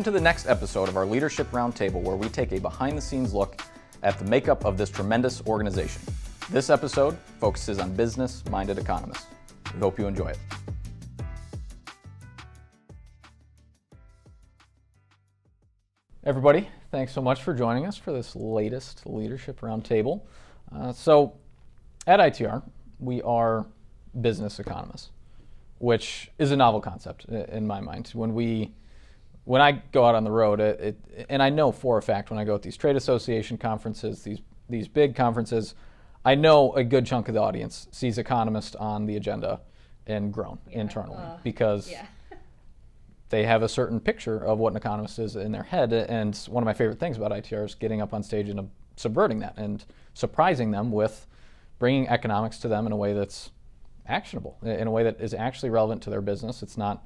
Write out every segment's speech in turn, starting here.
to the next episode of our Leadership Roundtable, where we take a behind-the-scenes look at the makeup of this tremendous organization. This episode focuses on business-minded economists. We hope you enjoy it. Everybody, thanks so much for joining us for this latest Leadership Roundtable. So at ITR, we are business economists, which is a novel concept in my mind. When I go out on the road, and I know for a fact when I go at these trade association conferences, these big conferences, I know a good chunk of the audience sees economist on the agenda and groan internally because they have a certain picture of what an economist is in their head. And one of my favorite things about ITR is getting up on stage and subverting that and surprising them with bringing economics to them in a way that's actionable, in a way that is actually relevant to their business. It's not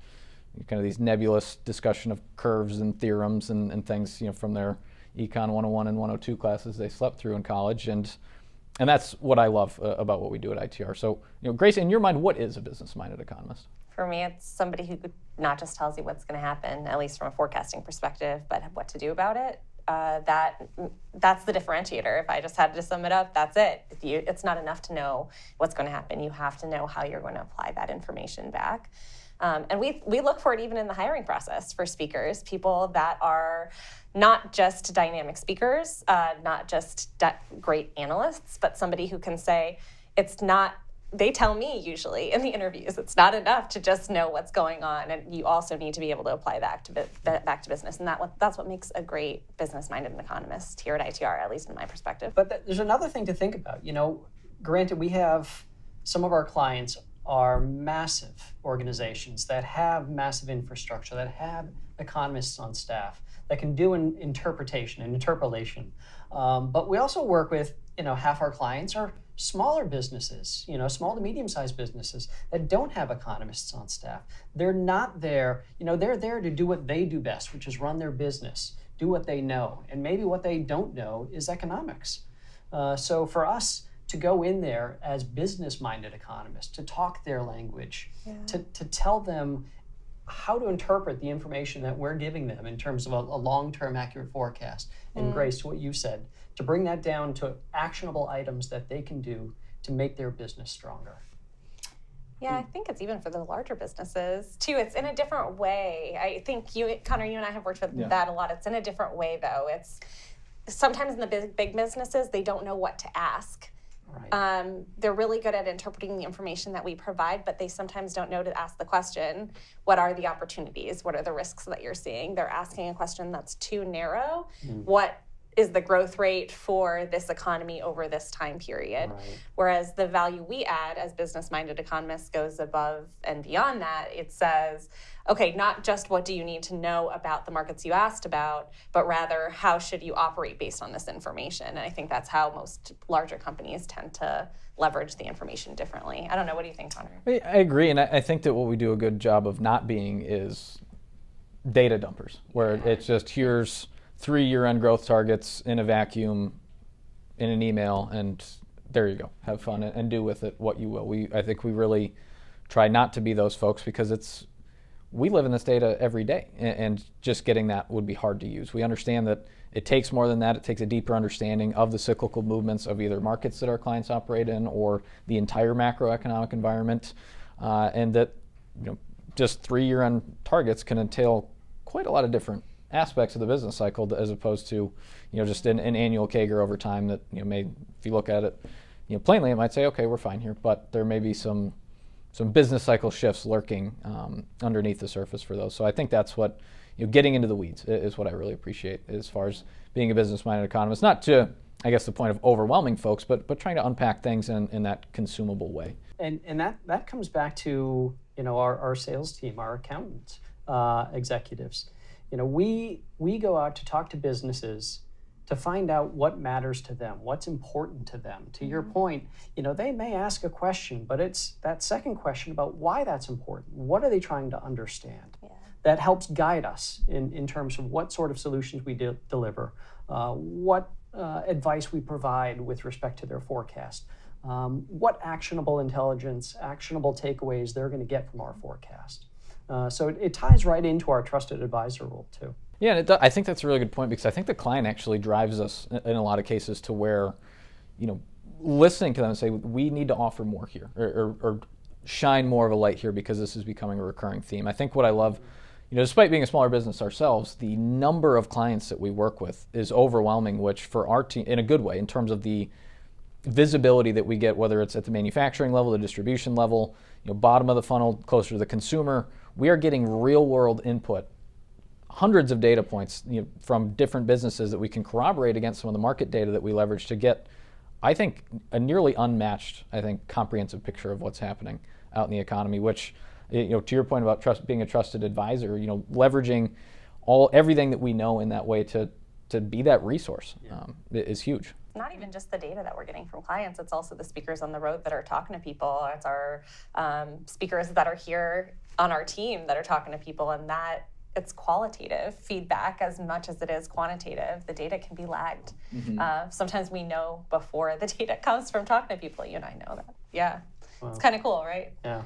kind of these nebulous discussion of curves and theorems and things, from their Econ 101 and 102 classes they slept through in college. And that's what I love about what we do at ITR. So, Grace, in your mind, what is a business-minded economist? For me, it's somebody who not just tells you what's going to happen, at least from a forecasting perspective, but what to do about it. That's the differentiator. If I just had to sum it up, that's it. It's not enough to know what's going to happen. You have to know how you're going to apply that information back. And we look for it even in the hiring process for speakers, people that are not just dynamic speakers, not just great analysts, but somebody who can say, they tell me usually in the interviews, it's not enough to just know what's going on, and you also need to be able to apply back to business. And that's what makes a great business-minded economist here at ITR, at least in my perspective. But there's another thing to think about. Granted, we have some of our clients are massive organizations that have massive infrastructure, that have economists on staff, that can do an interpretation and interpolation. But we also work with, half our clients are smaller businesses, small to medium-sized businesses that don't have economists on staff. They're not there, they're there to do what they do best, which is run their business, do what they know. And maybe what they don't know is economics. So for us to go in there as business-minded economists, to talk their language, to tell them how to interpret the information that we're giving them in terms of a long-term accurate forecast. And Grace, to what you said, to bring that down to actionable items that they can do to make their business stronger. Yeah, I think it's even for the larger businesses too. It's in a different way. I think Connor, you and I have worked with that a lot. It's in a different way though. It's sometimes in the big businesses, they don't know what to ask. Right. They're really good at interpreting the information that we provide, but they sometimes don't know to ask the question, what are the opportunities? What are the risks that you're seeing? They're asking a question that's too narrow. What is the growth rate for this economy over this time period? Right. Whereas the value we add as business-minded economists goes above and beyond that. It says, okay, not just what do you need to know about the markets you asked about, but rather how should you operate based on this information? And I think that's how most larger companies tend to leverage the information differently. I don't know, what do you think, Connor? I agree, and I think that what we do a good job of not being is data dumpers, where it's just here's 3 year-end growth targets in a vacuum, in an email, and there you go. Have fun and do with it what you will. I think we really try not to be those folks because we live in this data every day, and just getting that would be hard to use. We understand that it takes more than that. It takes a deeper understanding of the cyclical movements of either markets that our clients operate in or the entire macroeconomic environment, and that just 3 year-end targets can entail quite a lot of different aspects of the business cycle as opposed to just an annual CAGR over time that may, if you look at it plainly, it might say, okay, we're fine here, but there may be some business cycle shifts lurking underneath the surface for those. So I think that's what getting into the weeds is what I really appreciate as far as being a business-minded economist, not to I guess the point of overwhelming folks, but trying to unpack things in that consumable way. And that comes back to our sales team, our accountants, executives. We go out to talk to businesses to find out what matters to them, what's important to them. To your point, they may ask a question, but it's that second question about why that's important. What are they trying to understand? Yeah. That helps guide us in terms of what sort of solutions we deliver, what advice we provide with respect to their forecast, what actionable intelligence, actionable takeaways they're going to get from our forecast. So it ties right into our trusted advisor role too. Yeah, and I think that's a really good point, because I think the client actually drives us in a lot of cases to where, listening to them and say, we need to offer more here, or shine more of a light here, because this is becoming a recurring theme. I think what I love, despite being a smaller business ourselves, the number of clients that we work with is overwhelming, which for our team, in a good way, in terms of the visibility that we get, whether it's at the manufacturing level, the distribution level, bottom of the funnel, closer to the consumer, we are getting real world input, hundreds of data points from different businesses that we can corroborate against some of the market data that we leverage to get, I think, a nearly unmatched, comprehensive picture of what's happening out in the economy, which, to your point about being a trusted advisor, leveraging everything that we know in that way to be that resource is huge. Not even just the data that we're getting from clients, it's also the speakers on the road that are talking to people. It's our speakers that are here on our team that are talking to people, and that it's qualitative feedback as much as it is quantitative. The data can be lagged. Mm-hmm. Sometimes we know before the data comes from talking to people. You and I know that. Yeah. Wow. It's kind of cool, right? Yeah.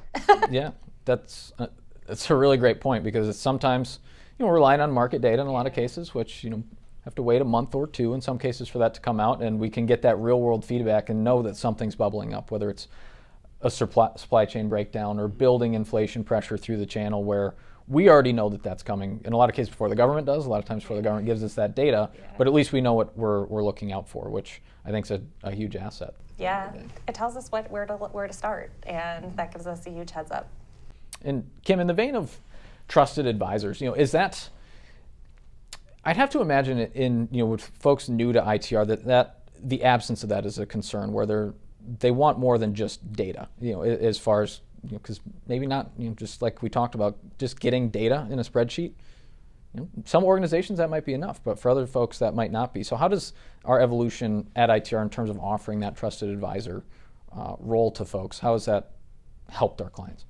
Yeah, that's a really great point, because it's sometimes, relying on market data in a lot of cases, which, have to wait a month or two in some cases for that to come out, and we can get that real world feedback and know that something's bubbling up, whether it's a supply chain breakdown or building inflation pressure through the channel, where we already know that that's coming in a lot of cases before the government does, a lot of times before the government gives us that data, but at least we know what we're looking out for, which I think is a huge asset. Yeah, it tells us where to start, and that gives us a huge heads up. And Kim, in the vein of trusted advisors, is that, I'd have to imagine in with folks new to ITR that the absence of that is a concern, where they want more than just data, as far as, because maybe not, just like we talked about, just getting data in a spreadsheet. Some organizations that might be enough, but for other folks that might not be. So how does our evolution at ITR in terms of offering that trusted advisor role to folks, how has that helped our clients?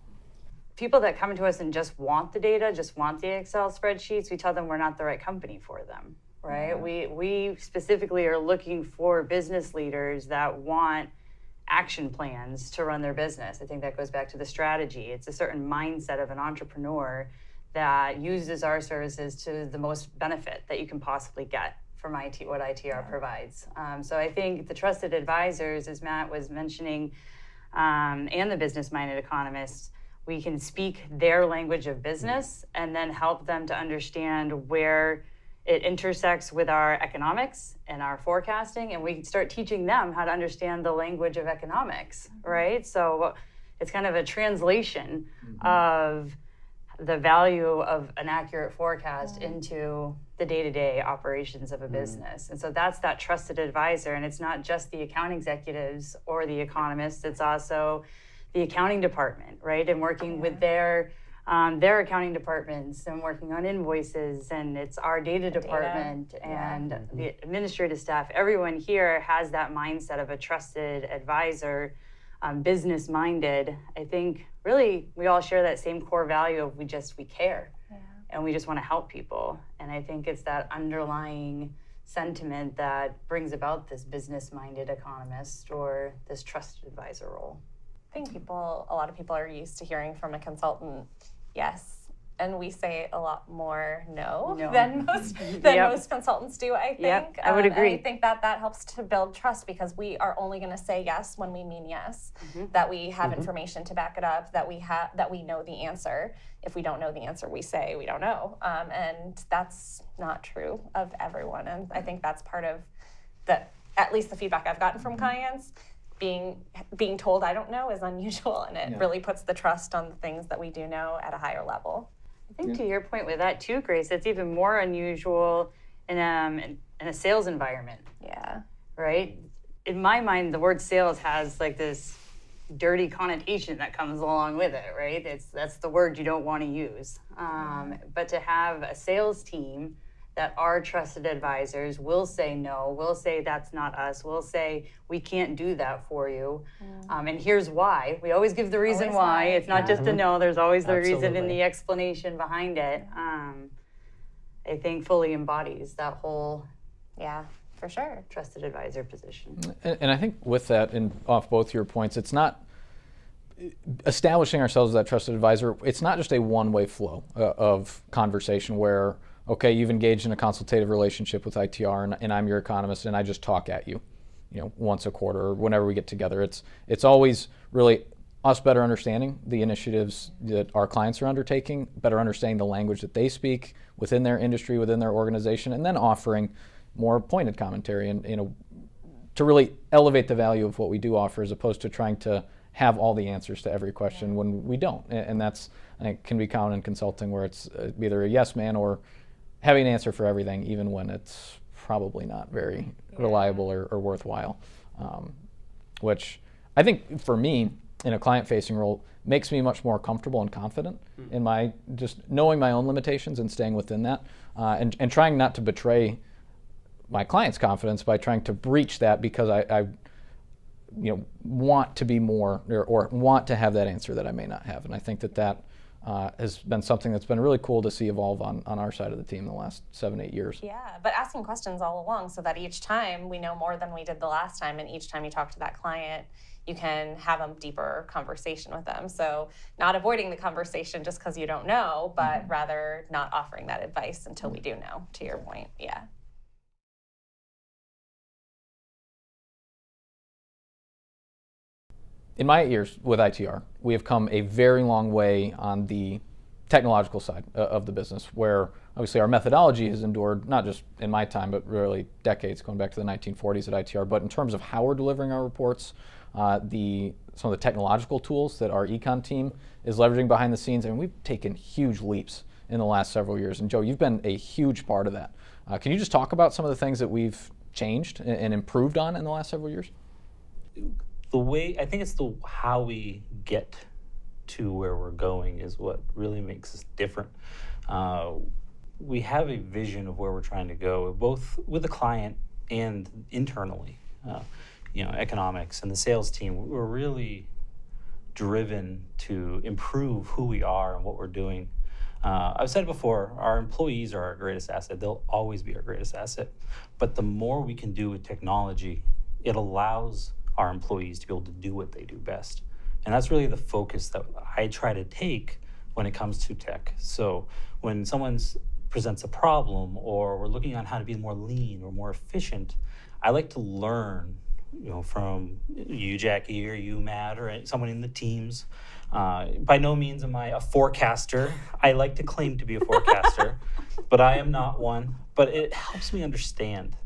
People that come to us and just want the data, just want the Excel spreadsheets, we tell them we're not the right company for them, right? Yeah. We specifically are looking for business leaders that want action plans to run their business. I think that goes back to the strategy. It's a certain mindset of an entrepreneur that uses our services to the most benefit that you can possibly get from what ITR provides. So I think the trusted advisors, as Matt was mentioning, and the business-minded economists, we can speak their language of business and then help them to understand where it intersects with our economics and our forecasting, and we start teaching them how to understand the language of economics, right? So it's kind of a translation of the value of an accurate forecast into the day-to-day operations of a business. And so that's that trusted advisor, and it's not just the account executives or the economists, it's also the accounting department, right? And working with their accounting departments and working on invoices, and it's our data department and the administrative staff. Everyone here has that mindset of a trusted advisor, business-minded. I think really we all share that same core value of we care, and we just want to help people. And I think it's that underlying sentiment that brings about this business-minded economist or this trusted advisor role. I think a lot of people are used to hearing from a consultant, yes, and we say a lot more no. than most consultants do, I think. Yep, I would agree. And I think that helps to build trust, because we are only going to say yes when we mean yes, that we have information to back it up, that we know the answer. If we don't know the answer, we say we don't know, and that's not true of everyone. And I think that's part of at least the feedback I've gotten from clients. Being told I don't know is unusual, and it really puts the trust on the things that we do know at a higher level. I think to your point with that too, Grace, it's even more unusual in a sales environment. Yeah. Right? In my mind, the word sales has like this dirty connotation that comes along with it, right? That's the word you don't want to use. But to have a sales team that our trusted advisors will say no, will say that's not us, will say we can't do that for you. And here's why. We always give the reason why. It's not just a no, there's always the reason and the explanation behind it. I think fully embodies that whole for sure trusted advisor position. And I think with that, and off both your points, it's not establishing ourselves as that trusted advisor. It's not just a one-way flow of conversation where okay, you've engaged in a consultative relationship with ITR, and I'm your economist, and I just talk at you, once a quarter or whenever we get together. It's always really us better understanding the initiatives that our clients are undertaking, better understanding the language that they speak within their industry, within their organization, and then offering more pointed commentary and to really elevate the value of what we do offer, as opposed to trying to have all the answers to every question when we don't. And that's, I think, can be common in consulting, where it's either a yes man or having an answer for everything, even when it's probably not very reliable or worthwhile. Which I think for me, in a client-facing role, makes me much more comfortable and confident in my just knowing my own limitations and staying within that, and trying not to betray my client's confidence by trying to breach that because I want to be more or want to have that answer that I may not have. And I think that has been something that's been really cool to see evolve on our side of the team in the last 7-8 years. Yeah, but asking questions all along so that each time we know more than we did the last time, and each time you talk to that client, you can have a deeper conversation with them. So not avoiding the conversation just because you don't know, but rather not offering that advice until we do know, to your point. Yeah. In my 8 years with ITR, we have come a very long way on the technological side of the business, where obviously our methodology has endured, not just in my time, but really decades, going back to the 1940s at ITR. But in terms of how we're delivering our reports, some of the technological tools that our econ team is leveraging behind the scenes, and we've taken huge leaps in the last several years. And Joe, you've been a huge part of that. Can you just talk about some of the things that we've changed and improved on in the last several years? I think it's how we get to where we're going is what really makes us different. We have a vision of where we're trying to go, both with the client and internally. Economics and the sales team, we're really driven to improve who we are and what we're doing. I've said it before, our employees are our greatest asset. They'll always be our greatest asset. But the more we can do with technology, it allows our employees to be able to do what they do best. And that's really the focus that I try to take when it comes to tech. So when someone presents a problem, or we're looking on how to be more lean or more efficient, I like to learn from you, Jackie, or you, Matt, or someone in the teams. By no means am I a forecaster. I like to claim to be a forecaster, but I am not one. But it helps me understand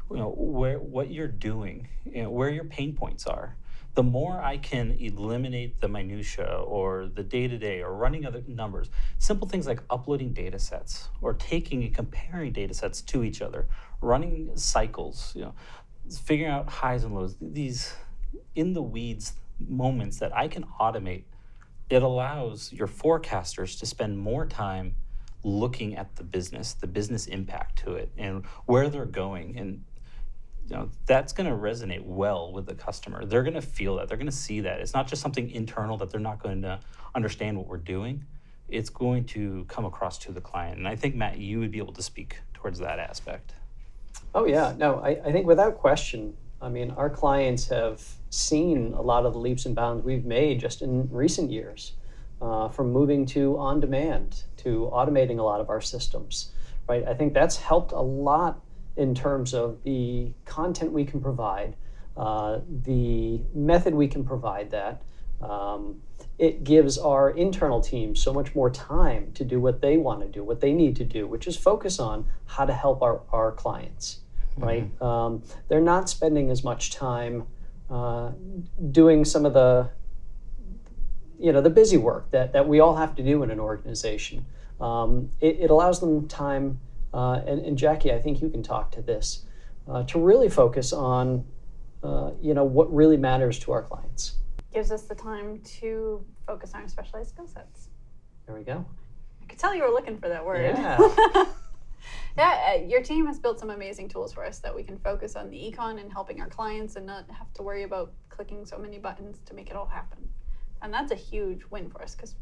what you're doing, where your pain points are. The more I can eliminate the minutia or the day-to-day or running other numbers, simple things like uploading data sets or taking and comparing data sets to each other, running cycles, figuring out highs and lows, these in the weeds moments that I can automate, it allows your forecasters to spend more time looking at the business impact to it and where they're going. And that's going to resonate well with the customer. They're going to feel that. They're going to see that. It's not just something internal that they're not going to understand what we're doing. It's going to come across to the client. And I think, Matt, you would be able to speak towards that aspect. Oh, yeah. No, I think without question, our clients have seen a lot of the leaps and bounds we've made just in recent years, from moving to on-demand to automating a lot of our systems, right? I think that's helped a lot in terms of the content we can provide, the method we can provide that. It gives our internal team so much more time to do what they want to do, what they need to do, which is focus on how to help our clients, right? They're not spending as much time doing some of the busy work that we all have to do in an organization. It allows them time, and Jackie, I think you can talk to this, to really focus on what really matters to our clients. Gives us the time to focus on our specialized skill sets. There we go. I could tell you were looking for that word. Yeah. Yeah, your team has built some amazing tools for us that we can focus on the econ and helping our clients and not have to worry about clicking so many buttons to make it all happen. And that's a huge win for us because,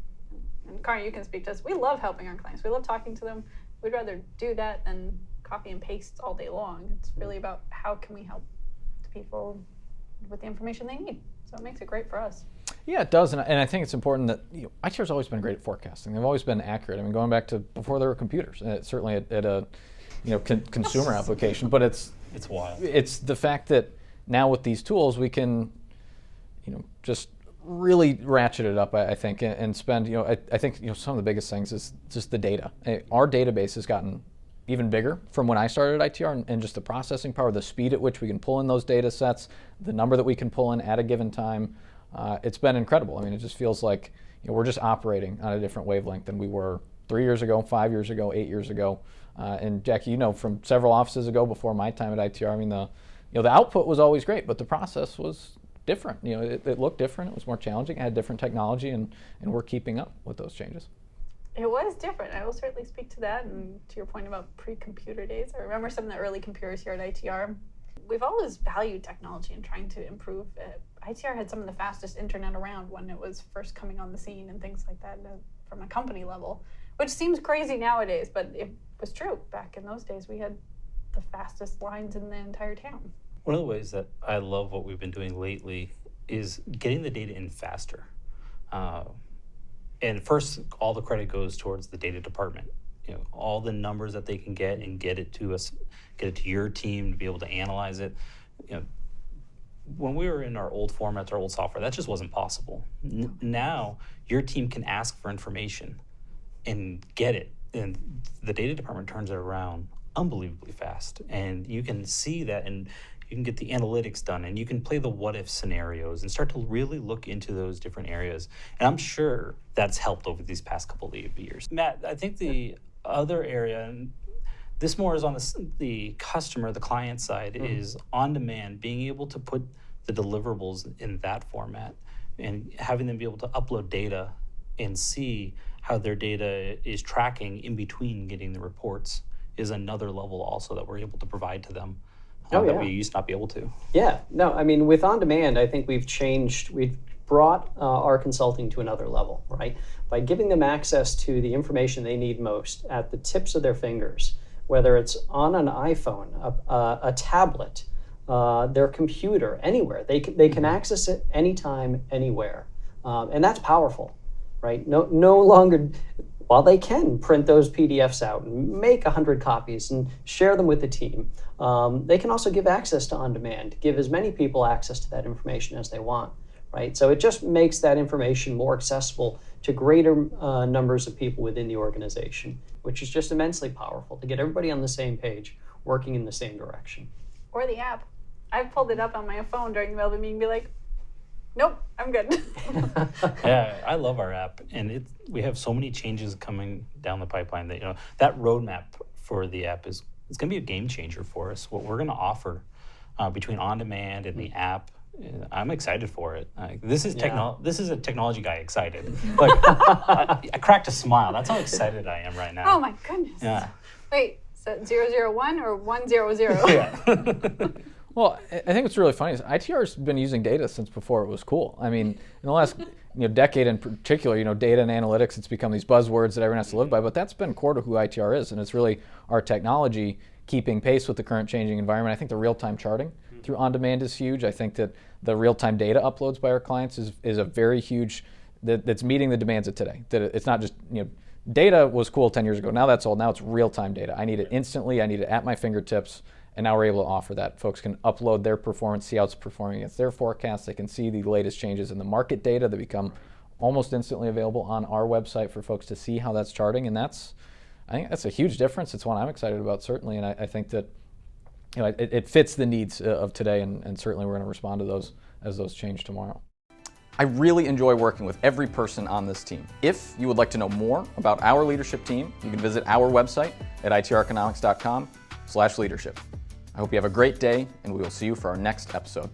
and Karen, you can speak to us, we love helping our clients. We love talking to them. We'd rather do that than copy and paste all day long. It's really about how can we help the people with the information they need. So it makes it great for us. Yeah, it does, and I think it's important that ITR's always been great at forecasting. They've always been accurate. I mean, going back to before there were computers, certainly at a consumer application. But it's wild. It's the fact that now with these tools we can, just really ratchet it up. I think and spend. I think some of the biggest things is just the data. Our database has gotten even bigger from when I started at ITR, and just the processing power, the speed at which we can pull in those data sets, the number that we can pull in at a given time. It's been incredible. I mean, it just feels like we're just operating on a different wavelength than we were 3 years ago, 5 years ago, 8 years ago. And Jackie, from several offices ago before my time at ITR, I mean, the output was always great, but the process was different. It looked different. It was more challenging. It had different technology, and we're keeping up with those changes. It was different. I will certainly speak to that. And to your point about pre-computer days, I remember some of the early computers here at ITR. We've always valued technology and trying to improve it. ITR had some of the fastest internet around when it was first coming on the scene and things like that from a company level, which seems crazy nowadays, but it was true. Back in those days, we had the fastest lines in the entire town. One of the ways that I love what we've been doing lately is getting the data in faster. And first, all the credit goes towards the data department. All the numbers that they can get and get it to us, get it to your team to be able to analyze it. When we were in our old formats, our old software, that just wasn't possible. Now, your team can ask for information and get it. And the data department turns it around unbelievably fast. And you can see that, and you can get the analytics done, and you can play the what-if scenarios and start to really look into those different areas. And I'm sure that's helped over these past couple of years. Matt, I think the other area, and this more is on the customer, the client side, is on demand, being able to put the deliverables in that format and having them be able to upload data and see how their data is tracking in between getting the reports is another level also that we're able to provide to them that we used to not be able to. Yeah, no, I mean, with On Demand, I think we've brought our consulting to another level, right? By giving them access to the information they need most at the tips of their fingers, whether it's on an iPhone, a tablet, their computer, anywhere. They can access it anytime, anywhere. And that's powerful, right? No longer, while they can print those PDFs out and make 100 copies and share them with the team, they can also give access to On Demand, give as many people access to that information as they want, right? So it just makes that information more accessible to greater numbers of people within the organization, which is just immensely powerful to get everybody on the same page, working in the same direction. Or the app. I've pulled it up on my phone during the middle of the meeting and be like, nope, I'm good. Yeah, I love our app, and we have so many changes coming down the pipeline that that roadmap for the app it's going to be a game changer for us. What we're going to offer between On Demand and the app, I'm excited for it. This is a technology guy excited. Like I cracked a smile. That's how excited I am right now. Oh my goodness. Yeah. Wait, so 001 or 100? Yeah. Well, I think what's really funny is ITR's been using data since before it was cool. I mean, in the last decade in particular, data and analytics, it's become these buzzwords that everyone has to live by, but that's been core to who ITR is, and it's really our technology keeping pace with the current changing environment. I think the real-time charting through On Demand is huge. I think that the real-time data uploads by our clients is a very huge, that's meeting the demands of today. That it's not just, data was cool 10 years ago. Now that's old. Now it's real-time data. I need it instantly. I need it at my fingertips. And now we're able to offer that. Folks can upload their performance, see how it's performing against their forecasts. They can see the latest changes in the market data that become almost instantly available on our website for folks to see how that's charting. And I think that's a huge difference. It's one I'm excited about, certainly. And I think that it fits the needs of today. And certainly we're going to respond to those as those change tomorrow. I really enjoy working with every person on this team. If you would like to know more about our leadership team, you can visit our website at itreconomics.com/leadership. I hope you have a great day, and we will see you for our next episode.